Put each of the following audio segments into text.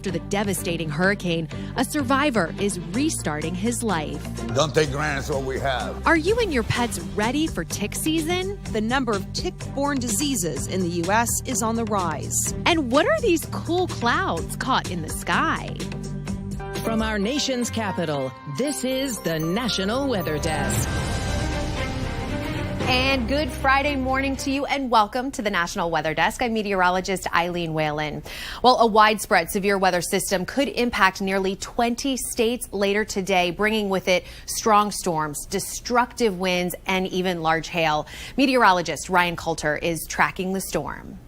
After the devastating hurricane, a survivor is restarting his life. Don't take granted what we have. Are you and your pets ready for tick season? The number of tick-borne diseases in the U.S. is on the rise. And what are these cool clouds caught in the sky? From our nation's capital, this is the National Weather Desk. And good Friday morning to you, and welcome to the National Weather Desk. I'm meteorologist Eileen Whalen. Well, a widespread severe weather system could impact nearly 20 states later today, bringing with it strong storms, destructive winds, and even large hail. Meteorologist Ryan Coulter is tracking the storm.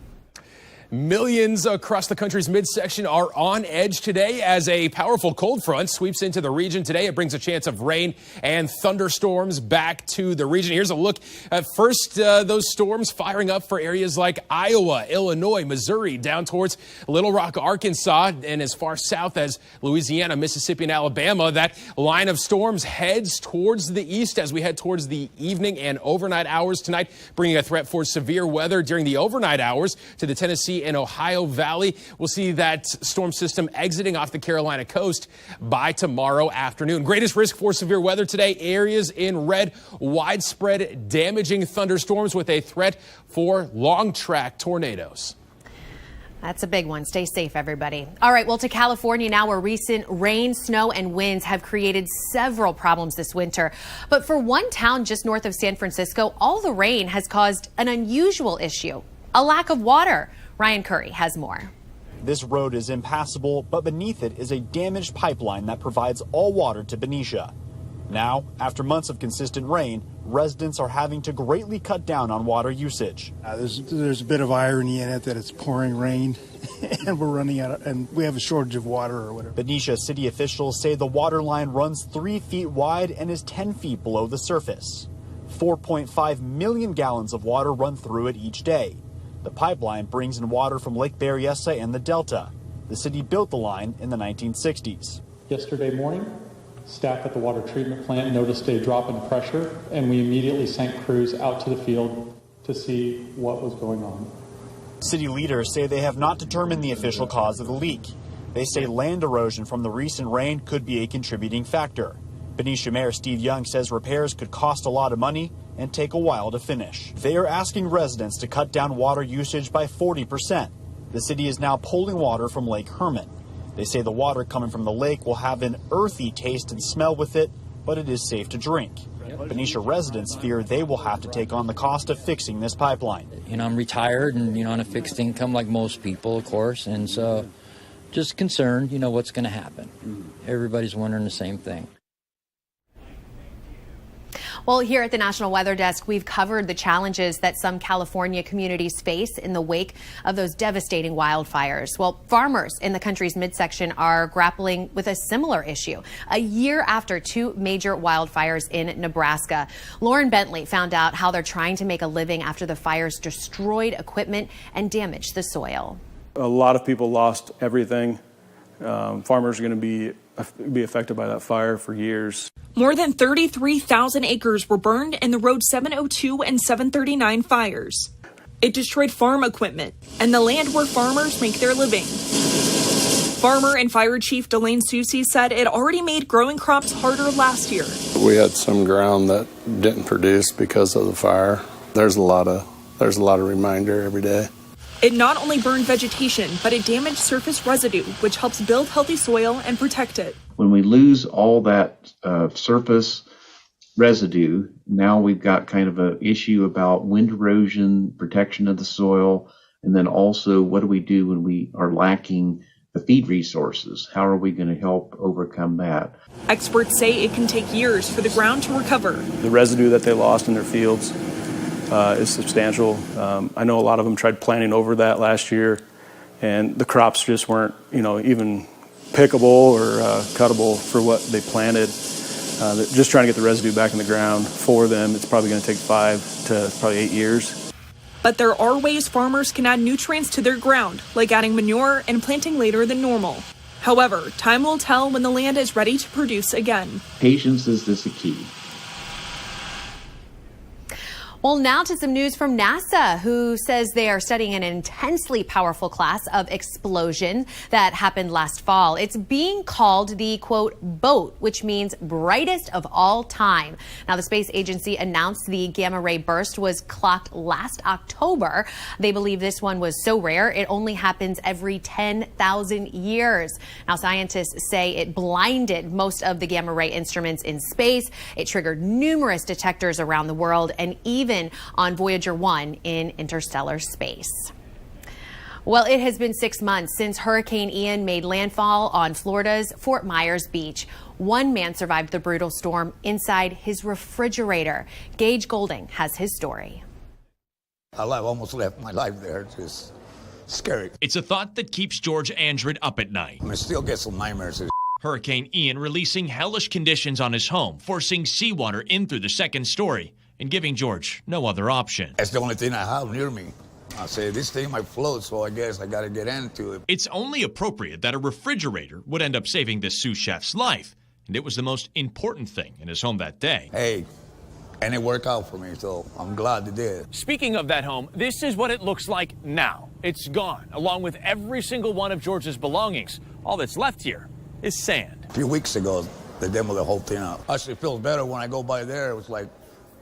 Millions across the country's midsection are on edge today as a powerful cold front sweeps into the region today. It brings a chance of rain and thunderstorms back to the region. Here's a look at first those storms firing up for areas like Iowa, Illinois, Missouri, down towards Little Rock, Arkansas, and as far south as Louisiana, Mississippi, and Alabama. That line of storms heads towards the east as we head towards the evening and overnight hours tonight, bringing a threat for severe weather during the overnight hours to the Tennessee and Ohio Valley. We'll see that storm system exiting off the Carolina coast by tomorrow afternoon. Greatest risk for severe weather today, areas in red, widespread damaging thunderstorms with a threat for long track tornadoes. That's a big one. Stay safe, everybody. All right, well, to California now, where recent rain, snow, and winds have created several problems this winter. But for one town just north of San Francisco, all the rain has caused an unusual issue, a lack of water. Ryan Curry has more. This road is impassable, but beneath it is a damaged pipeline that provides all water to Benicia. Now, after months of consistent rain, residents are having to greatly cut down on water usage. There's a bit of irony in it that it's pouring rain and we're running out and we have a shortage of water or whatever. Benicia city officials say the water line runs 3 feet wide and is 10 feet below the surface. 4.5 million gallons of water run through it each day. The pipeline brings in water from Lake Berryessa and the Delta. The city built the line in the 1960s. Yesterday morning, staff at the water treatment plant noticed a drop in pressure, and we immediately sent crews out to the field to see what was going on. City leaders say they have not determined the official cause of the leak. They say land erosion from the recent rain could be a contributing factor. Benicia Mayor Steve Young says repairs could cost a lot of money and take a while to finish. They are asking residents to cut down water usage by 40%. The city is now pulling water from Lake Herman. They say the water coming from the lake will have an earthy taste and smell with it, but it is safe to drink. Benicia residents fear they will have to take on the cost of fixing this pipeline. I'm retired and, on a fixed income like most people, of course, and so just concerned, what's going to happen. Everybody's wondering the same thing. Well, here at the National Weather Desk, we've covered the challenges that some California communities face in the wake of those devastating wildfires. Well, farmers in the country's midsection are grappling with a similar issue a year after 2 major wildfires in Nebraska. Lauren Bentley found out how they're trying to make a living after the fires destroyed equipment and damaged the soil. A lot of people lost everything. Farmers are going to be affected by that fire for years. More than 33,000 acres were burned in the Road 702 and 739 fires. It destroyed farm equipment and the land where farmers make their living. Farmer and Fire Chief Delane Soucy said it already made growing crops harder last year. We had some ground that didn't produce because of the fire. There's a lot of reminder every day. It not only burned vegetation, but it damaged surface residue, which helps build healthy soil and protect it. When we lose all that surface residue, now we've got kind of an issue about wind erosion, protection of the soil, and then also what do we do when we are lacking the feed resources? How are we going to help overcome that? Experts say it can take years for the ground to recover. The residue that they lost in their fields is substantial. I know a lot of them tried planting over that last year, and the crops just weren't, even pickable or cuttable for what they planted. Just trying to get the residue back in the ground for them, it's probably going to take 5 to probably 8 years. But there are ways farmers can add nutrients to their ground, like adding manure and planting later than normal. However, time will tell when the land is ready to produce again. Patience is the key. Well, now to some news from NASA, who says they are studying an intensely powerful class of explosion that happened last fall. It's being called the, quote, BOAT, which means brightest of all time. Now, the space agency announced the gamma ray burst was clocked last October. They believe this one was so rare, it only happens every 10,000 years. Now, scientists say it blinded most of the gamma ray instruments in space. It triggered numerous detectors around the world and even on Voyager 1 in interstellar space. Well, it has been 6 months since Hurricane Ian made landfall on Florida's Fort Myers Beach. One man survived the brutal storm inside his refrigerator. Gage Golding has his story. I almost left my life there. It's just scary. It's a thought that keeps George Andred up at night. I still get some nightmares. Hurricane Ian releasing hellish conditions on his home, forcing seawater in through the second story and giving George no other option. That's the only thing I have near me. I say, this thing might float, so I guess I got to get into it. It's only appropriate that a refrigerator would end up saving this sous chef's life, and it was the most important thing in his home that day. Hey, and it worked out for me, so I'm glad it did. Speaking of that home, this is what it looks like now. It's gone, along with every single one of George's belongings. All that's left here is sand. A few weeks ago, they demoed the whole thing out. Actually, it feels better when I go by there. It was like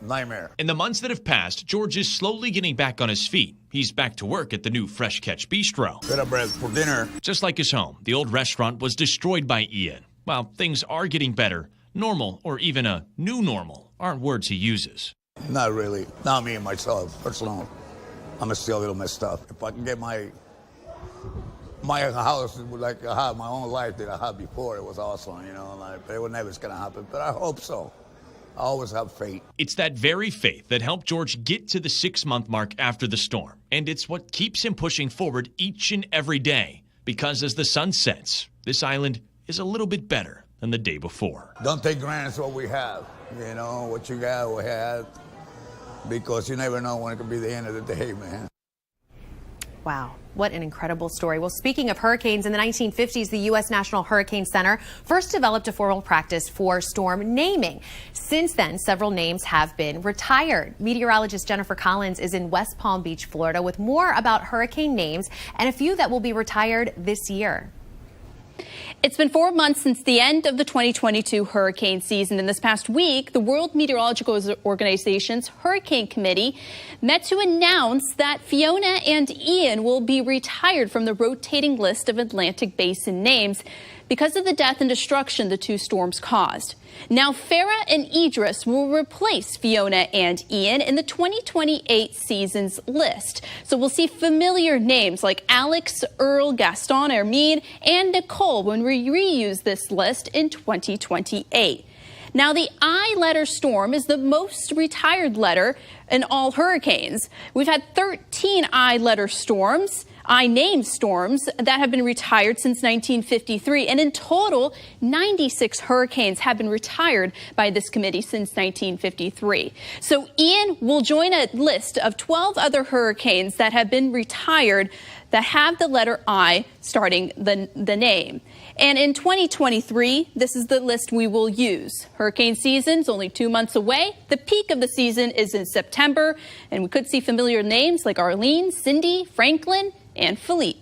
nightmare. In the months that have passed, George is slowly getting back on his feet. He's back to work at the new Fresh Catch Bistro. Bit of bread for dinner. Just like his home, the old restaurant was destroyed by Ian. While things are getting better, normal or even a new normal aren't words he uses. Not really. Not me and myself. Personally, I'm still a little messed up. If I can get my house like I had my own life that I had before, it was awesome, you know, but it was never going to happen. But I hope so. I always have faith. It's that very faith that helped George get to the 6-month mark after the storm. And it's what keeps him pushing forward each and every day. Because as the sun sets, this island is a little bit better than the day before. Don't take granted what we have. You know, what you got, we had. Because you never know when it could be the end of the day, man. Wow, what an incredible story. Well, speaking of hurricanes, in the 1950s, the U.S. National Hurricane Center first developed a formal practice for storm naming. Since then, several names have been retired. Meteorologist Jennifer Collins is in West Palm Beach, Florida, with more about hurricane names and a few that will be retired this year. It's been 4 months since the end of the 2022 hurricane season, and this past week, the World Meteorological Organization's Hurricane Committee met to announce that Fiona and Ian will be retired from the rotating list of Atlantic Basin names because of the death and destruction the two storms caused. Now, Farah and Idris will replace Fiona and Ian in the 2028 season's list. So we'll see familiar names like Alex, Earl, Gaston, Hermine, and Nicole when we reuse this list in 2028. Now, the I letter storm is the most retired letter in all hurricanes. We've had 13 I letter storms. I-named storms that have been retired since 1953. And in total, 96 hurricanes have been retired by this committee since 1953. So Ian will join a list of 12 other hurricanes that have been retired that have the letter I starting the name. And in 2023, this is the list we will use. Hurricane season's only 2 months away. The peak of the season is in September, and we could see familiar names like Arlene, Cindy, Franklin, and Philippe.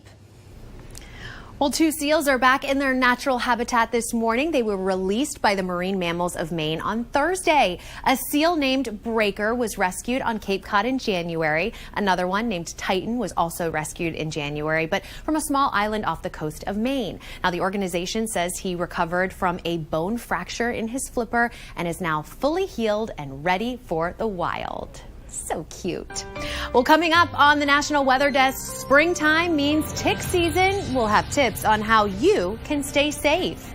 Well, 2 seals are back in their natural habitat this morning. They were released by the Marine Mammals of Maine on Thursday. A seal named Breaker was rescued on Cape Cod in January. Another one named Titan was also rescued in January, but from a small island off the coast of Maine. Now, the organization says he recovered from a bone fracture in his flipper and is now fully healed and ready for the wild. So cute. Well, coming up on the National Weather Desk, springtime means tick season. We'll have tips on how you can stay safe.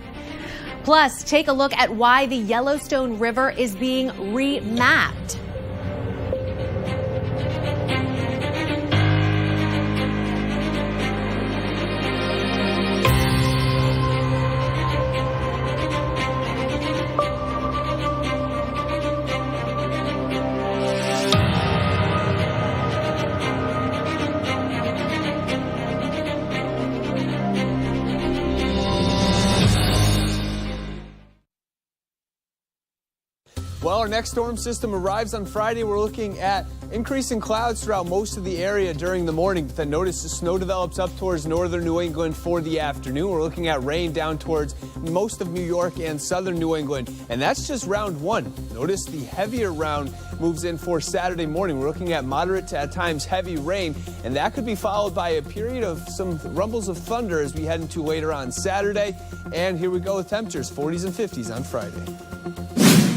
Plus, take a look at why the Yellowstone River is being remapped. Well, our next storm system arrives on Friday. We're looking at increasing clouds throughout most of the area during the morning. But then notice the snow develops up towards northern New England for the afternoon. We're looking at rain down towards most of New York and southern New England. And that's just round one. Notice the heavier round moves in for Saturday morning. We're looking at moderate to at times heavy rain. And that could be followed by a period of some rumbles of thunder as we head into later on Saturday. And here we go with temperatures, 40s and 50s on Friday.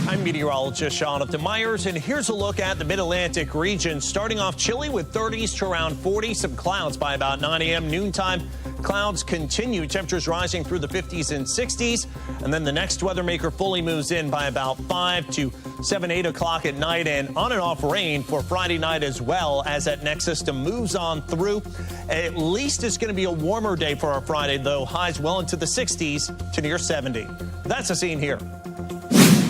I'm meteorologist Sean Upton Myers, and here's a look at the Mid-Atlantic region. Starting off chilly with 30s to around 40, some clouds by about 9 a.m. noontime. Clouds continue, temperatures rising through the 50s and 60s. And then the next weather maker fully moves in by about 5 to 7, 8 o'clock at night, and on and off rain for Friday night as well as that next system moves on through. At least it's going to be a warmer day for our Friday, though. Highs well into the 60s to near 70. That's the scene here.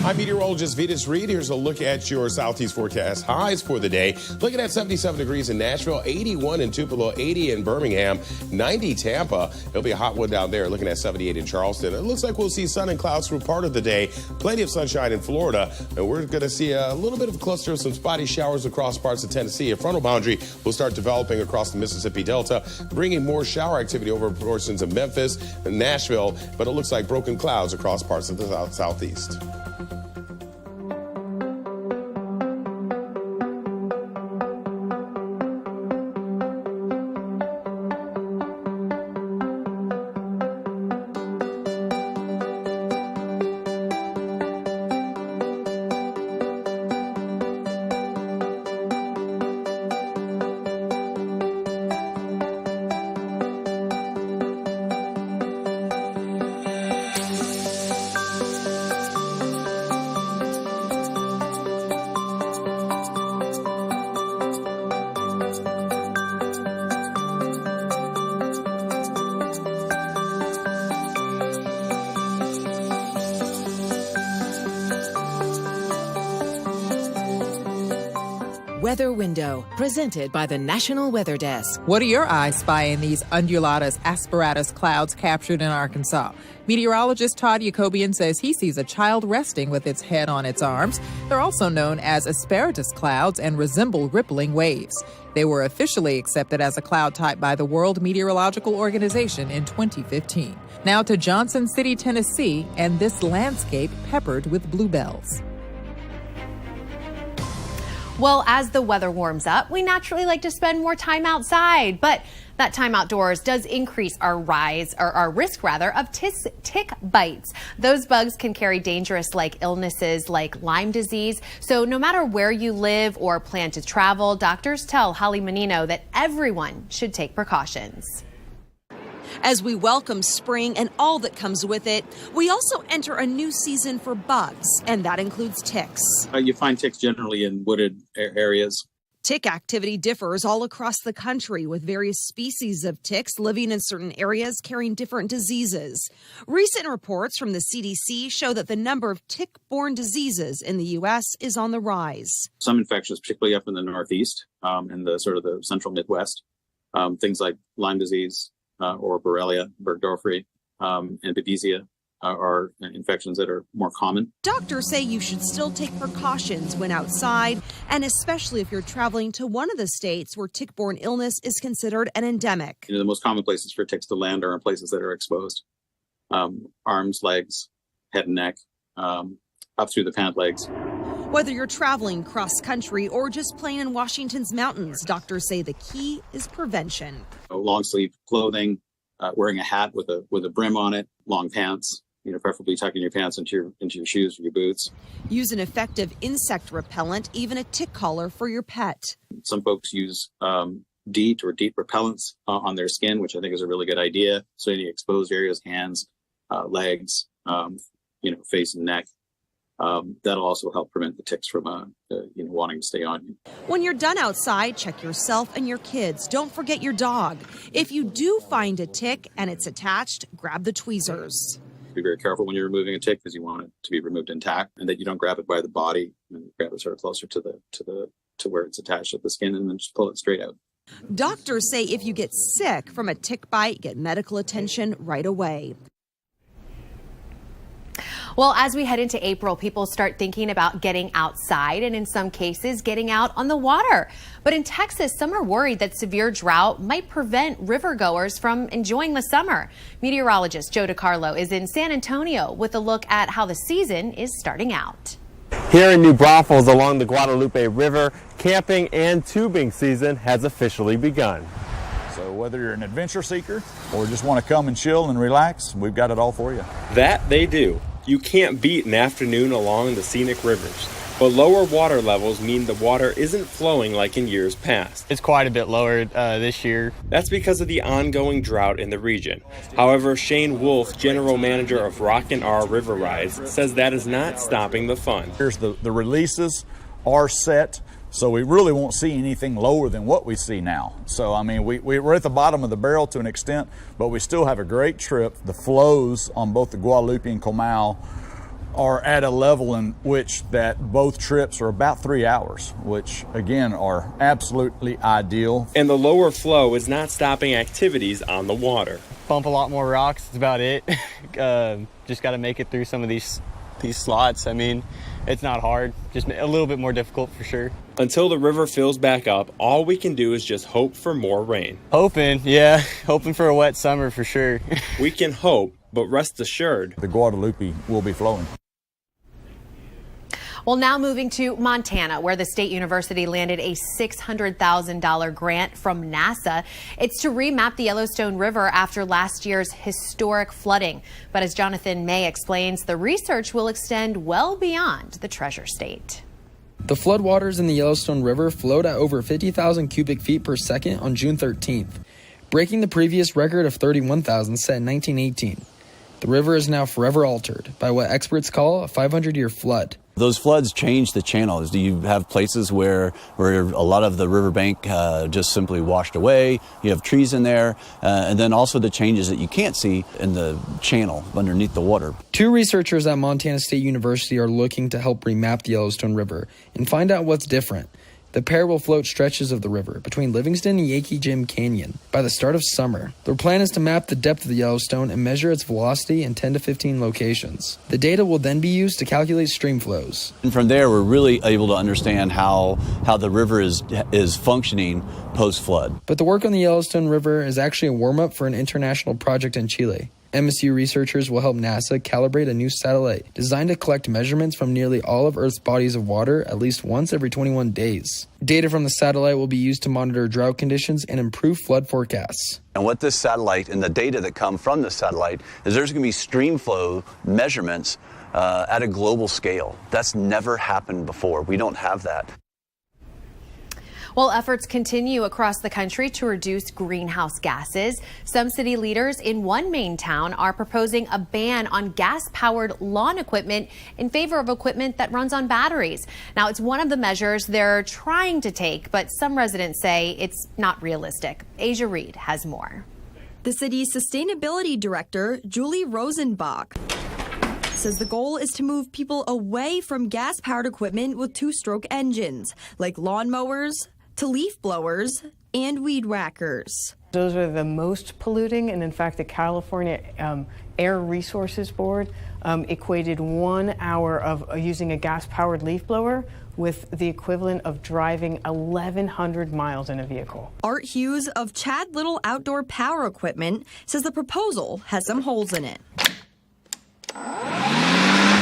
I'm meteorologist Vitas Reed. Here's a look at your southeast forecast highs for the day. Looking at 77 degrees in Nashville, 81 in Tupelo, 80 in Birmingham, 90 Tampa. It'll be a hot one down there. Looking at 78 in Charleston. It looks like we'll see sun and clouds through part of the day. Plenty of sunshine in Florida. And we're going to see a little bit of a cluster of some spotty showers across parts of Tennessee. A frontal boundary will start developing across the Mississippi Delta, bringing more shower activity over portions of Memphis and Nashville. But it looks like broken clouds across parts of the southeast. Weather Window, presented by the National Weather Desk. What do your eyes spy in these undulatus asperatus clouds captured in Arkansas? Meteorologist Todd Yacobian says he sees a child resting with its head on its arms. They're also known as asperatus clouds and resemble rippling waves. They were officially accepted as a cloud type by the World Meteorological Organization in 2015. Now to Johnson City, Tennessee, and this landscape peppered with bluebells. Well, as the weather warms up, we naturally like to spend more time outside, but that time outdoors does increase our risk of tick bites. Those bugs can carry dangerous illnesses like Lyme disease. So no matter where you live or plan to travel, doctors tell Holly Menino that everyone should take precautions. As we welcome spring and all that comes with it, we also enter a new season for bugs, and that includes ticks. You find ticks generally in wooded areas. Tick activity differs all across the country, with various species of ticks living in certain areas carrying different diseases. Recent reports from the CDC show that the number of tick-borne diseases in the U.S. is on the rise. Some infections, particularly up in the Northeast and the sort of the central Midwest, things like Lyme disease, or Borrelia burgdorferi, and Babesia are infections that are more common. Doctors say you should still take precautions when outside, and especially if you're traveling to one of the states where tick-borne illness is considered an endemic. The most common places for ticks to land are in places that are exposed. Arms, legs, head and neck, up through the pant legs. Whether you're traveling cross-country or just playing in Washington's mountains, doctors say the key is prevention. Long sleeve clothing, wearing a hat with a brim on it, long pants, preferably tucking your pants into your shoes or your boots. Use an effective insect repellent, even a tick collar for your pet. Some folks use DEET or DEET repellents on their skin, which I think is a really good idea. So any exposed areas, hands, legs, face and neck. That'll also help prevent the ticks from wanting to stay on you. When you're done outside, check yourself and your kids. Don't forget your dog. If you do find a tick and it's attached, grab the tweezers. Be very careful when you're removing a tick because you want it to be removed intact, and that you don't grab it by the body and grab it sort of closer to where it's attached to the skin, and then just pull it straight out. Doctors say if you get sick from a tick bite, get medical attention right away. Well, as we head into April, people start thinking about getting outside and in some cases getting out on the water. But in Texas, some are worried that severe drought might prevent rivergoers from enjoying the summer. Meteorologist Joe DiCarlo is in San Antonio with a look at how the season is starting out. Here in New Braunfels along the Guadalupe River, camping and tubing season has officially begun. So whether you're an adventure seeker or just want to come and chill and relax, we've got it all for you. That they do. You can't beat an afternoon along the scenic rivers. But lower water levels mean the water isn't flowing like in years past. It's quite a bit lower this year. That's because of the ongoing drought in the region. However, Shane Wolf, general manager of Rockin' R River Rides, says that is not stopping the fun. Here's the releases are set, so we really won't see anything lower than what we see now. So, I mean, we're at the bottom of the barrel to an extent, but we still have a great trip. The flows on both the Guadalupe and Comal are at a level in which that both trips are about 3 hours, which again are absolutely ideal. And the lower flow is not stopping activities on the water. Bump a lot more rocks, that's about it. Just got to make it through some of these slots. I mean, it's not hard, just a little bit more difficult for sure. Until the river fills back up, all we can do is just hope for more rain. Hoping for a wet summer for sure. We can hope, but rest assured, the Guadalupe will be flowing. Well, now moving to Montana, where the state university landed a $600,000 grant from NASA. It's to remap the Yellowstone River after last year's historic flooding. But as Jonathan May explains, the research will extend well beyond the Treasure State. The floodwaters in the Yellowstone River flowed at over 50,000 cubic feet per second on June 13th, breaking the previous record of 31,000 set in 1918. The river is now forever altered by what experts call a 500-year flood. Those floods change the channels. You have places where a lot of the riverbank just simply washed away. You have trees in there, and then also the changes that you can't see in the channel underneath the water. Two researchers at Montana State University are looking to help remap the Yellowstone River and find out what's different. The pair will float stretches of the river between Livingston and Yankee Jim Canyon by the start of summer. Their plan is to map the depth of the Yellowstone and measure its velocity in 10 to 15 locations. The data will then be used to calculate stream flows. And from there, we're really able to understand how the river is functioning post-flood. But the work on the Yellowstone River is actually a warm-up for an international project in Chile. MSU researchers will help NASA calibrate a new satellite designed to collect measurements from nearly all of Earth's bodies of water at least once every 21 days. Data from the satellite will be used to monitor drought conditions and improve flood forecasts. And what this satellite and the data that come from the satellite is there's going to be stream flow measurements at a global scale. That's never happened before. We don't have that. Well, efforts continue across the country to reduce greenhouse gases. Some city leaders in one Maine town are proposing a ban on gas-powered lawn equipment in favor of equipment that runs on batteries. Now, it's one of the measures they're trying to take, but some residents say it's not realistic. Asia Reed has more. The city's sustainability director, Julie Rosenbach, says the goal is to move people away from gas-powered equipment with two-stroke engines, like lawnmowers, to leaf blowers and weed whackers. Those are the most polluting, and in fact, the California Air Resources Board equated 1 hour of using a gas-powered leaf blower with the equivalent of driving 1,100 miles in a vehicle. Art Hughes of Chad Little Outdoor Power Equipment says the proposal has some holes in it.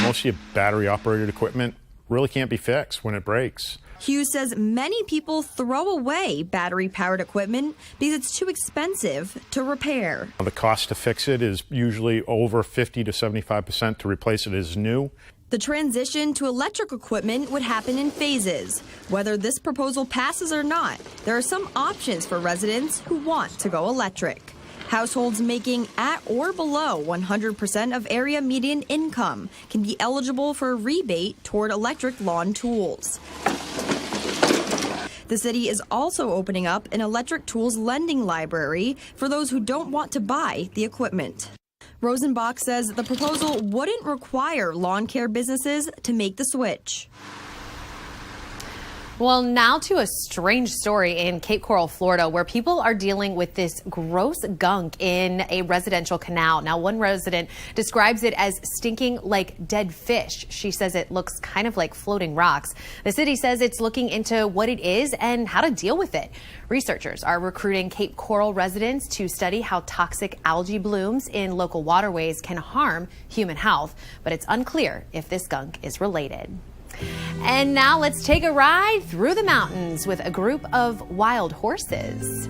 Mostly battery-operated equipment really can't be fixed when it breaks. Hughes says many people throw away battery-powered equipment because it's too expensive to repair. The cost to fix it is usually over 50 to 75% to replace it as new. The transition to electric equipment would happen in phases. Whether this proposal passes or not, there are some options for residents who want to go electric. Households making at or below 100% of area median income can be eligible for a rebate toward electric lawn tools. The city is also opening up an electric tools lending library for those who don't want to buy the equipment. Rosenbach says the proposal wouldn't require lawn care businesses to make the switch. Well, now to a strange story in Cape Coral, Florida, where people are dealing with this gross gunk in a residential canal. Now, one resident describes it as stinking like dead fish. She says it looks kind of like floating rocks. The city says it's looking into what it is and how to deal with it. Researchers are recruiting Cape Coral residents to study how toxic algae blooms in local waterways can harm human health, but it's unclear if this gunk is related. And now let's take a ride through the mountains with a group of wild horses.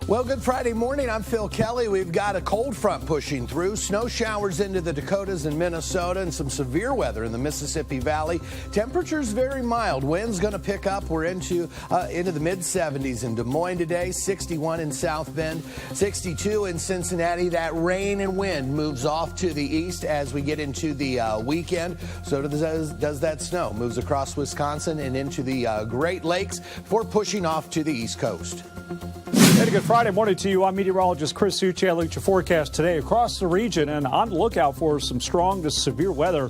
Well, good Friday morning. I'm Phil Kelly. We've got a cold front pushing through. Snow showers into the Dakotas and Minnesota and some severe weather in the Mississippi Valley. Temperatures very mild. Wind's going to pick up. We're into the mid-70s in Des Moines today, 61 in South Bend, 62 in Cincinnati. That rain and wind moves off to the east as we get into the weekend. So does that snow. Moves across Wisconsin and into the Great Lakes before pushing off to the East Coast. And a good Friday morning to you. I'm meteorologist Chris Succi. I look at your forecast today across the region and on the lookout for some strong to severe weather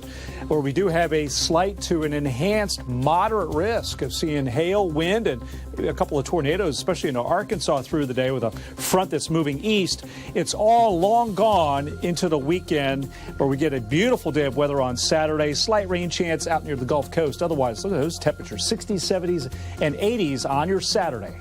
where we do have a slight to an enhanced moderate risk of seeing hail, wind, and maybe a couple of tornadoes, especially in Arkansas through the day with a front that's moving east. It's all long gone into the weekend where we get a beautiful day of weather on Saturday. Slight rain chance out near the Gulf Coast. Otherwise, look at those temperatures, 60s, 70s, and 80s on your Saturday.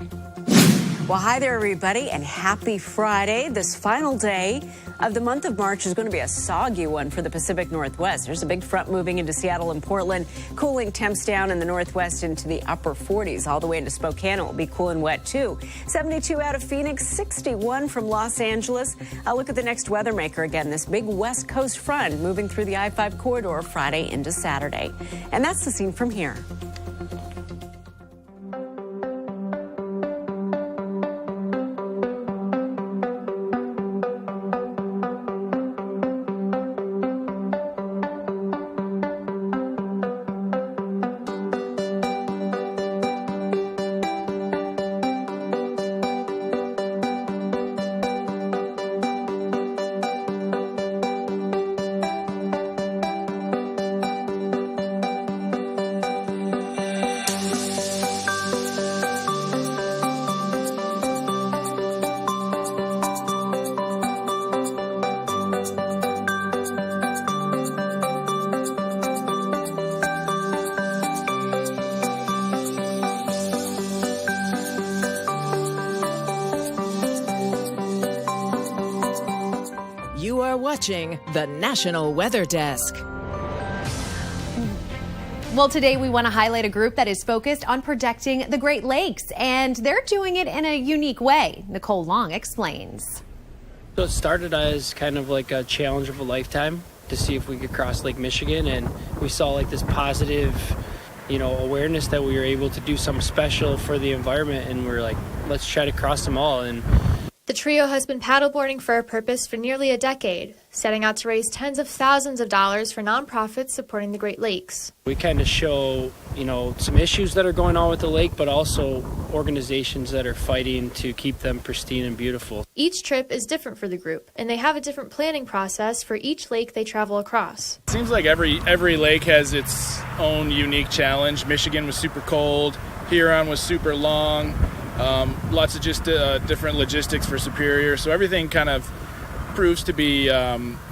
Well, hi there, everybody, and happy Friday. This final day of the month of March is going to be a soggy one for the Pacific Northwest. There's a big front moving into Seattle and Portland, cooling temps down in the Northwest into the upper 40s. All the way into Spokane, it will be cool and wet, too. 72 out of Phoenix, 61 from Los Angeles. I'll look at the next weather maker again, this big West Coast front moving through the I-5 corridor Friday into Saturday. And that's the scene from here. You are watching the National Weather Desk. Well, today we want to highlight a group that is focused on protecting the Great Lakes, and they're doing it in a unique way. Nicole Long explains. So it started as kind of like a challenge of a lifetime to see if we could cross Lake Michigan, and we saw like this positive, awareness that we were able to do something special for the environment, and we're like, let's try to cross them all. And the trio has been paddleboarding for a purpose for nearly a decade, setting out to raise tens of thousands of dollars for nonprofits supporting the Great Lakes. we kind of show, some issues that are going on with the lake, but also organizations that are fighting to keep them pristine and beautiful. Each trip is different for the group, and they have a different planning process for each lake they travel across. It seems like every lake has its own unique challenge. Michigan was super cold, Huron was super long, lots of just different logistics for Superior, so everything kind of proves to be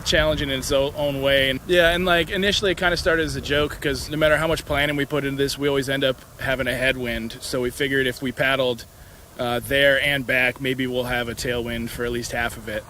challenging in its own way. And initially it kind of started as a joke because no matter how much planning we put into this, we always end up having a headwind. So we figured if we paddled there and back, maybe we'll have a tailwind for at least half of it.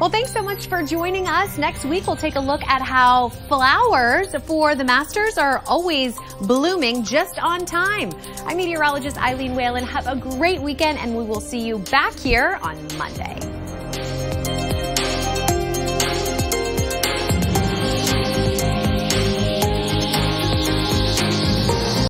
Well, thanks so much for joining us. Next week, we'll take a look at how flowers for the Masters are always blooming just on time. I'm meteorologist Eileen Whalen. Have a great weekend, and we will see you back here on Monday.